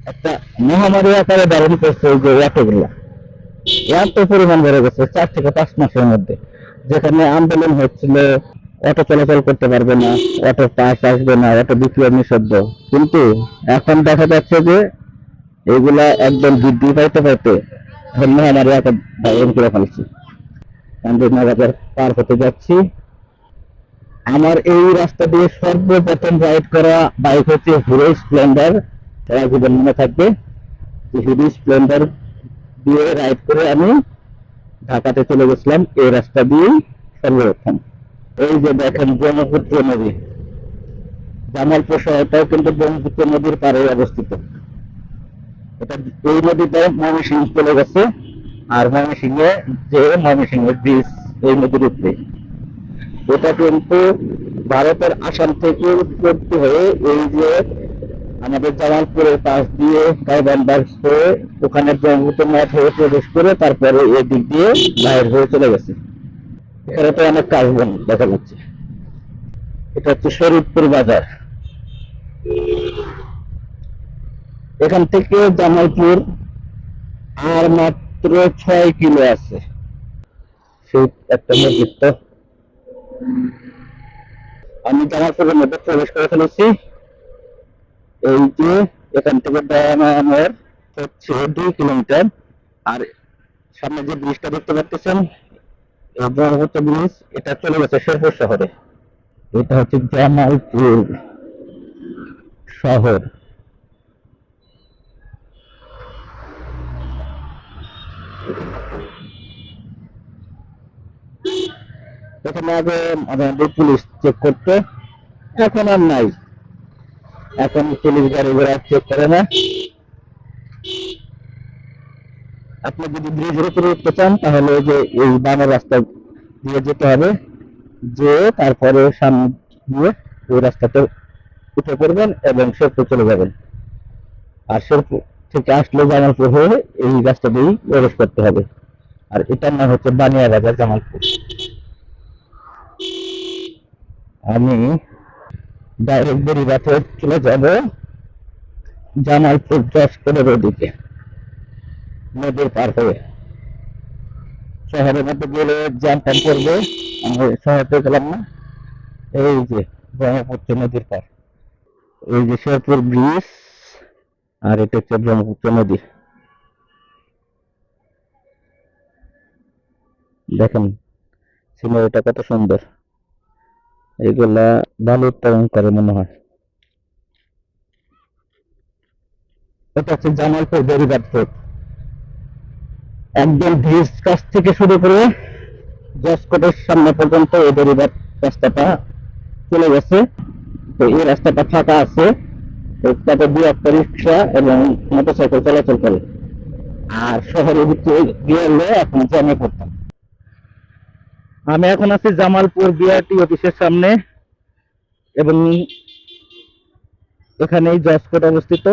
একটা মহামারী আকারে ধারণ করছে এই যে অটোগুলা। এত পরিমাণ বেড়ে গেছে 4 থেকে 5 মাসের মধ্যে। যেখানে আন্দোলন হচ্ছিল অটো চলাচল করতে পারবে না, অটো পাস আসবে না, অটো বিক্রয় নিষিদ্ধ, কিন্তু এখন দেখা যাচ্ছে যে এগুলা একদম বৃদ্ধি পাইতে পাইতে এখন মহামারী আকার ধারণ করে ফেলছে। বাজার পার হতে যাচ্ছি। আমার এই রাস্তা দিয়ে সর্বপ্রথম রাইড করা বাইক হচ্ছে হিরো স্প্লেন্ডার। সারা জীবন মনে থাকবে যে হিরো স্প্লেন্ডার দিয়ে রাইড করে আমি ঢাকাতে চলে গেছিলাম এই রাস্তা দিয়েই সর্বপ্রথম। এই যে দেখেন ব্রহ্মপুত্র নদী, জামালপুর শহরটাও কিন্তু ব্রহ্মপুত্র নদীর পাড়ে অবস্থিত। এটা এই নদীটা ময়মনসিংহ চলে গেছে, আর ময়মনসিংহে যে ময়মনসিংহের ব্রিজ এই নদীর উপরে। এটা কিন্তু ভারতের আসাম থেকে উৎপত্তি হয়ে এই যে আমাদের জামালপুরের পাশ দিয়ে গাইবান্ধার হয়ে ওখানে ব্রহ্মপুত্র নদ হয়ে প্রবেশ করে তারপরে এই দিক দিয়ে বাইরে হয়ে চলে গেছে। এখানে তো অনেক কাশবন দেখা যাচ্ছে। এটা হচ্ছে শরীফপুর বাজার। এখান থেকে জামালপুর আর মাত্র 6 কিলো আছে। সেই একটা মসজিদ। তো আমি জামালপুরের মধ্যে প্রবেশ করে ফেলেছি। এই যে এখান থেকে আমার হচ্ছে 2 কিলোমিটার। আর সামনে যে ব্রিজটা দেখতে পাচ্ছেন এই ব্রহ্মপুত্র ব্রিজ, এটা চলে গেছে শেরপুর শহরে। এটা হচ্ছে জামালপুর শহর। এখানে আগে আমাদের পুলিশ চেক করতো, এখন আর নাই। এখন পুলিশ গাড়ি ঘোড়া চেক করে না। আপনি যদি ব্রিজের উপরে উঠতে চান তাহলে যে এই বামের রাস্তা দিয়ে যেতে হবে, যে তারপরে সামনে দিয়ে ওই রাস্তাতে উঠে পড়বেন এবং শেরপুর চলে যাবেন। আর শেরপুর থেকে আসলে জামালপুর হয়ে এই রাস্তা দিয়েই প্রবেশ করতে হবে। আর এটার নাম হচ্ছে বানিয়া বাজার জামালপুর। আমি ডাইরেক্ট বেরিবাতে চলে যাব জামালপুর যশপুরের ওদিকে, নদীর পার হয়ে। শহরের মধ্যে গেলে জ্যাম ট্যাম করবে, আমি শহরতে গেলাম না। এই যে ব্রহ্মপুত্র নদীর পার, এই যে শেরপুর ব্রিজ, আর এটা হচ্ছে ব্রহ্মপুত্র নদী। দেখেন সিনারিটা কত সুন্দর। এগুলা ভালো উৎপাদন করে মনে হয়। এটা হচ্ছে জামালপুর বেরিবাদ রোড। একদম ব্রিজ কাছ থেকে শুরু করে জসকোটের সামনে পর্যন্ত এই বেরিবাদ রাস্তাটা চলে গেছে। তো এই রাস্তাটা ফাঁকা আছে, তাতে 2-1টা রিক্সা এবং মোটরসাইকেল চলাচল করে। আর শহরের ভিতরে গেলে এখন জ্যামে পড়তাম। আমি এখন আছি জামালপুর বিআরটি অফিসের সামনে, এবং এখানেই জসকোট অবস্থিত।